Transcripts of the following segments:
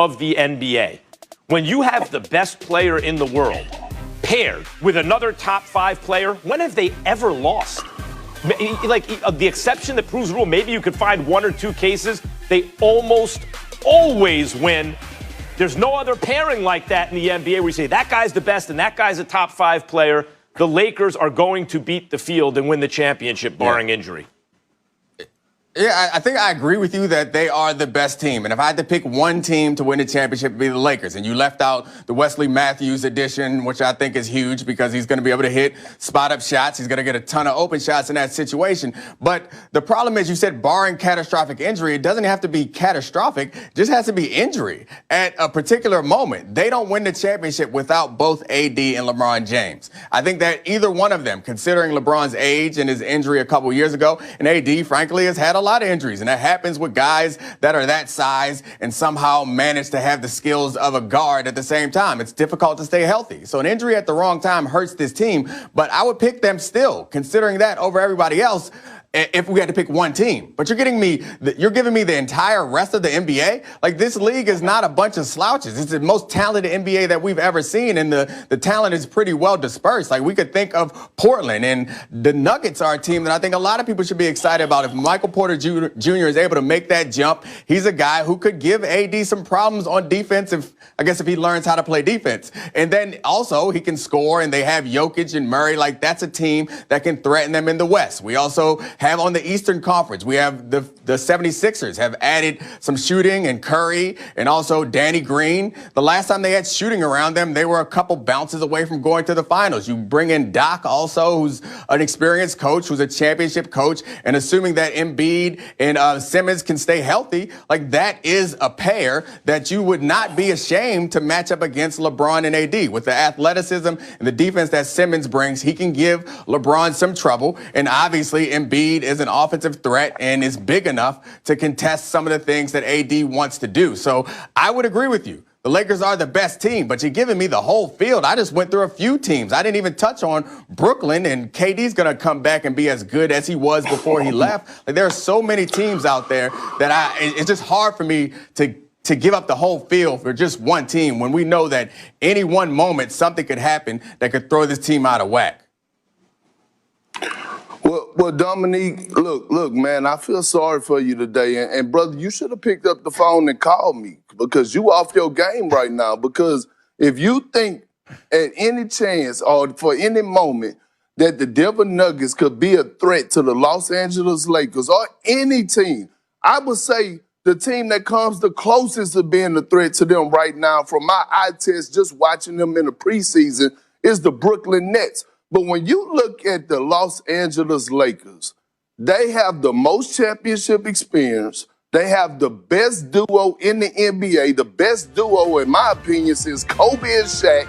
of the NBA. When you have the best player in the world paired with another top 5 player, when have they ever lost? Like, the exception that proves the rule, maybe you could find 1 or 2 cases. They almost always win. There's no other pairing like that in the NBA where you say that guy's the best and that guy's a top 5 player. The Lakers are going to beat the field and win the championship, barring injury. Yeah, I think I agree with you that they are the best team. And if I had to pick one team to win the championship, it would be the Lakers. And you left out the Wesley Matthews addition, which I think is huge because he's going to be able to hit spot-up shots. He's going to get a ton of open shots in that situation. But the problem is, you said barring catastrophic injury, it doesn't have to be catastrophic. It just has to be injury at a particular moment. They don't win the championship without both AD and LeBron James. I think that either one of them, considering LeBron's age and his injury a couple years ago, and AD, frankly, has had a lot of injuries, and that happens with guys that are that size and somehow manage to have the skills of a guard at the same time. It's difficult to stay healthy. So an injury at the wrong time hurts this team, but I would pick them still, considering that over everybody else, if we had to pick one team. But you're giving me the entire rest of the NBA? Like, this league is not a bunch of slouches. It's the most talented NBA that we've ever seen, and the talent is pretty well dispersed. Like, we could think of Portland, and the Nuggets are a team that I think a lot of people should be excited about. If Michael Porter Jr. is able to make that jump, he's a guy who could give AD some problems on defense if he learns how to play defense. And then also he can score, and they have Jokic and Murray. Like, that's a team that can threaten them in the West. We also have on the Eastern Conference, we have the 76ers have added some shooting, and Curry, and also Danny Green. The last time they had shooting around them, they were a couple bounces away from going to the finals. You bring in Doc also, who's an experienced coach, who's a championship coach, and assuming that Embiid and Simmons can stay healthy, like, that is a pair that you would not be ashamed to match up against LeBron and AD. With the athleticism and the defense that Simmons brings, he can give LeBron some trouble, and obviously Embiid is an offensive threat and is big enough to contest some of the things that AD wants to do. So I would agree with you. The Lakers are the best team, but you're giving me the whole field. I just went through a few teams. I didn't even touch on Brooklyn, and KD's going to come back and be as good as he was before he left. Like, there are so many teams out there that it's just hard for me to give up the whole field for just one team when we know that any one moment something could happen that could throw this team out of whack. Well, Dominique, look, man, I feel sorry for you today. And brother, you should have picked up the phone and called me because you off your game right now. Because if you think at any chance or for any moment that the Denver Nuggets could be a threat to the Los Angeles Lakers or any team, I would say the team that comes the closest to being a threat to them right now, from my eye test, just watching them in the preseason, is the Brooklyn Nets. But when you look at the Los Angeles Lakers, they have the most championship experience. They have the best duo in the NBA, the best duo, in my opinion, since Kobe and Shaq.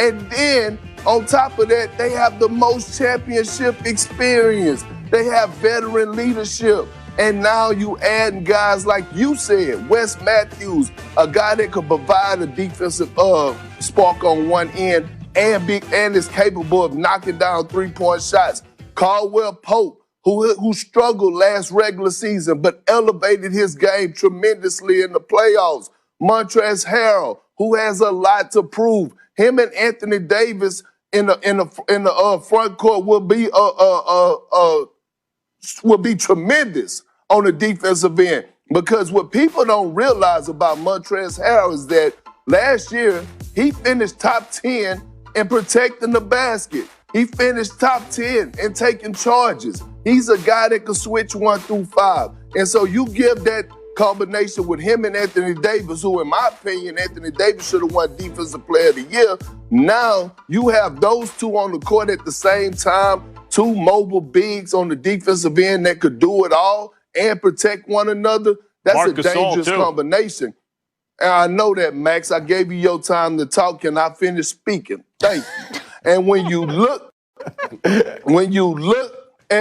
And then, on top of that, they have the most championship experience. They have veteran leadership. And now you add guys like you said, Wes Matthews, a guy that could provide a defensive spark on one end, and is capable of knocking down three-point shots. Caldwell Pope, who struggled last regular season but elevated his game tremendously in the playoffs. Montrezl Harrell, who has a lot to prove. Him and Anthony Davis in the front court will be tremendous on the defensive end. Because what people don't realize about Montrezl Harrell is that last year he finished top 10 in protecting the basket. He finished top 10 in taking charges. He's a guy that can switch 1 through 5. And so you give that combination with him and Anthony Davis, who in my opinion, Anthony Davis should have won Defensive Player of the Year. Now you have those two on the court at the same time, two mobile bigs on the defensive end that could do it all and protect one another. That's a dangerous combination. And I know that, Max. I gave you your time to talk, and I finished speaking. Thank you. And when you look at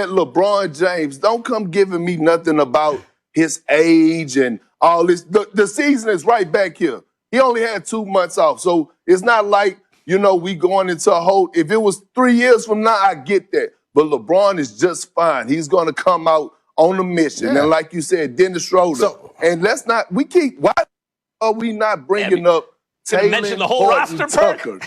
LeBron James, don't come giving me nothing about his age and all this. The season is right back here. He only had 2 months off. So it's not like, we going into a whole, if it was 3 years from now, I get that. But LeBron is just fine. He's going to come out on a mission. Yeah. And like you said, Dennis Schroeder. And why are we not bringing up Gonna mention the whole roster, Tucker?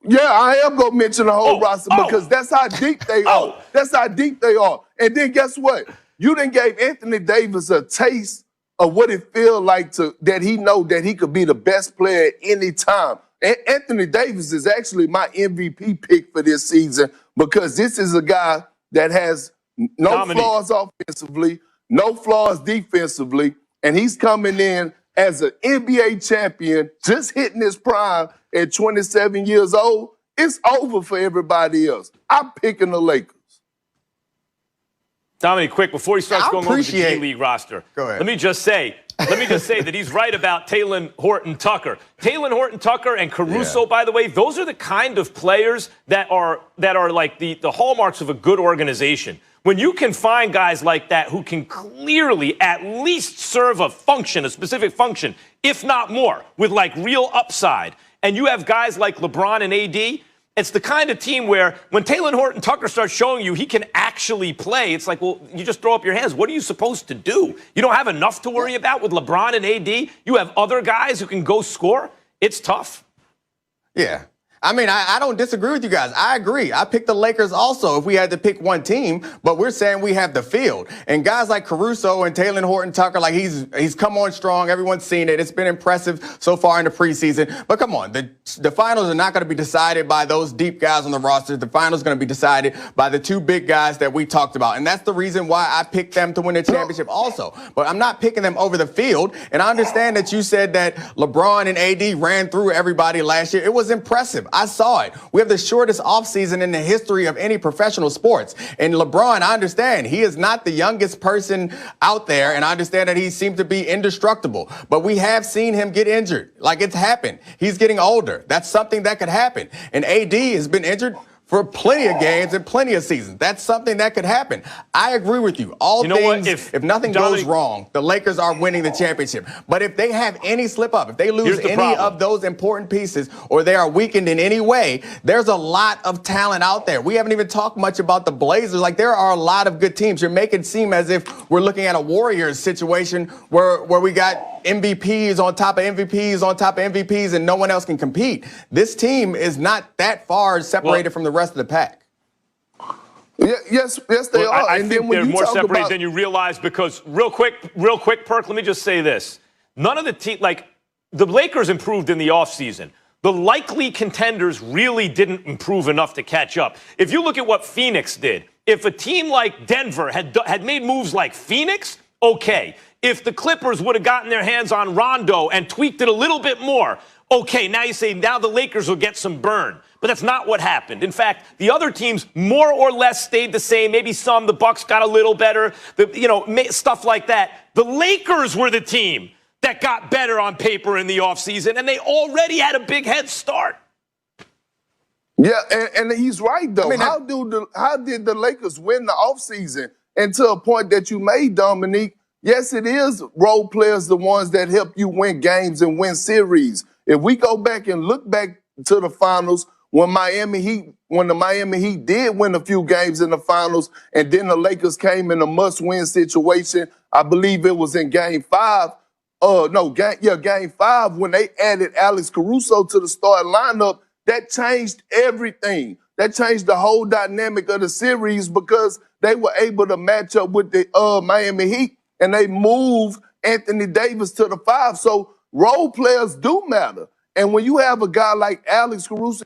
Yeah, I am going to mention the whole roster because that's how deep they are. That's how deep they are. And then guess what? You done gave Anthony Davis a taste of what it feels like that he know that he could be the best player at any time. Anthony Davis is actually my MVP pick for this season because this is a guy that has no flaws offensively, no flaws defensively, and he's coming in as an NBA champion, just hitting his prime at 27 years old. It's over for everybody else. I'm picking the Lakers. Dominique, quick, before he starts going over the G League roster, let me just say that he's right about Talen Horton-Tucker. Talen Horton-Tucker and Caruso, by the way, those are the kind of players that are like the hallmarks of a good organization. When you can find guys like that who can clearly at least serve a function, a specific function, if not more, with like real upside, and you have guys like LeBron and AD, it's the kind of team where when Talen Horton-Tucker starts showing you he can actually play, it's like, well, you just throw up your hands. What are you supposed to do? You don't have enough to worry about with LeBron and AD? You have other guys who can go score? It's tough. Yeah. I mean, I don't disagree with you guys. I agree. I picked the Lakers also if we had to pick one team, but we're saying we have the field. And guys like Caruso and Talen Horton-Tucker, like he's come on strong. Everyone's seen it. It's been impressive so far in the preseason. But come on, the finals are not going to be decided by those deep guys on the roster. The finals are going to be decided by the two big guys that we talked about. And that's the reason why I picked them to win the championship also. But I'm not picking them over the field. And I understand that you said that LeBron and AD ran through everybody last year. It was impressive. I saw it. We have the shortest offseason in the history of any professional sports. And LeBron, I understand, he is not the youngest person out there, and I understand that he seems to be indestructible. But we have seen him get injured. Like, it's happened. He's getting older. That's something that could happen. And AD has been injured for plenty of games and plenty of seasons. That's something that could happen. I agree with you. If nothing goes wrong, the Lakers are winning the championship. But if they have any slip up, if they lose any of those important pieces or they are weakened in any way, there's a lot of talent out there. We haven't even talked much about the Blazers. Like, there are a lot of good teams. You're making it seem as if we're looking at a Warriors situation where we got MVPs on top of MVPs on top of MVPs and no one else can compete. This team is not that far separated from the rest of the pack. Yes, they are. I think they're more separated than you realize because real quick, Perk, let me just say this. None of the the Lakers improved in the offseason. The likely contenders really didn't improve enough to catch up. If you look at what Phoenix did, if a team like Denver had made moves like Phoenix, okay. If the Clippers would have gotten their hands on Rondo and tweaked it a little bit more, okay, now you say now the Lakers will get some burn. But that's not what happened. In fact, the other teams more or less stayed the same. Maybe the Bucks got a little better, stuff like that. The Lakers were the team that got better on paper in the offseason, and they already had a big head start. Yeah, and he's right, though. I mean, how did the Lakers win the offseason? And to a point that you made, Dominique, yes, it is role players, the ones that help you win games and win series. If we go back and look back to the finals, when the Miami Heat did win a few games in the finals, and then the Lakers came in a must-win situation, I believe it was in Game 5. Game 5, when they added Alex Caruso to the starting lineup, that changed everything. That changed the whole dynamic of the series because they were able to match up with the Miami Heat, and they moved Anthony Davis to the 5. So role players do matter. And when you have a guy like Alex Caruso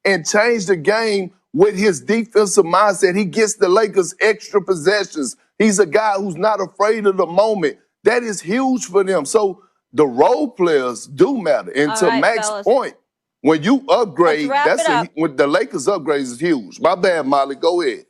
and change the game with his defensive mindset, he gets the Lakers extra possessions. He's a guy who's not afraid of the moment. That is huge for them. So the role players do matter. And to Max's point, when you upgrade, when the Lakers upgrades is huge. My bad, Molly. Go ahead.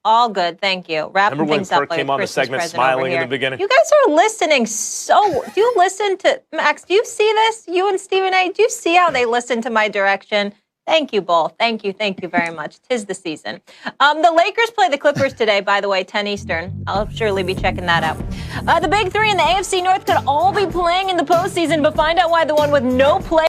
All good, thank you. Wrapping things up. Remember when Perk came on the segment smiling in the beginning? You guys are listening do you listen to, Max, do you see this? You and Stephen A., do you see how they listen to my direction? Thank you both. Thank you very much. 'Tis the season. The Lakers play the Clippers today, by the way, 10 Eastern. I'll surely be checking that out. The big three in the AFC North could all be playing in the postseason, but find out why the one with no play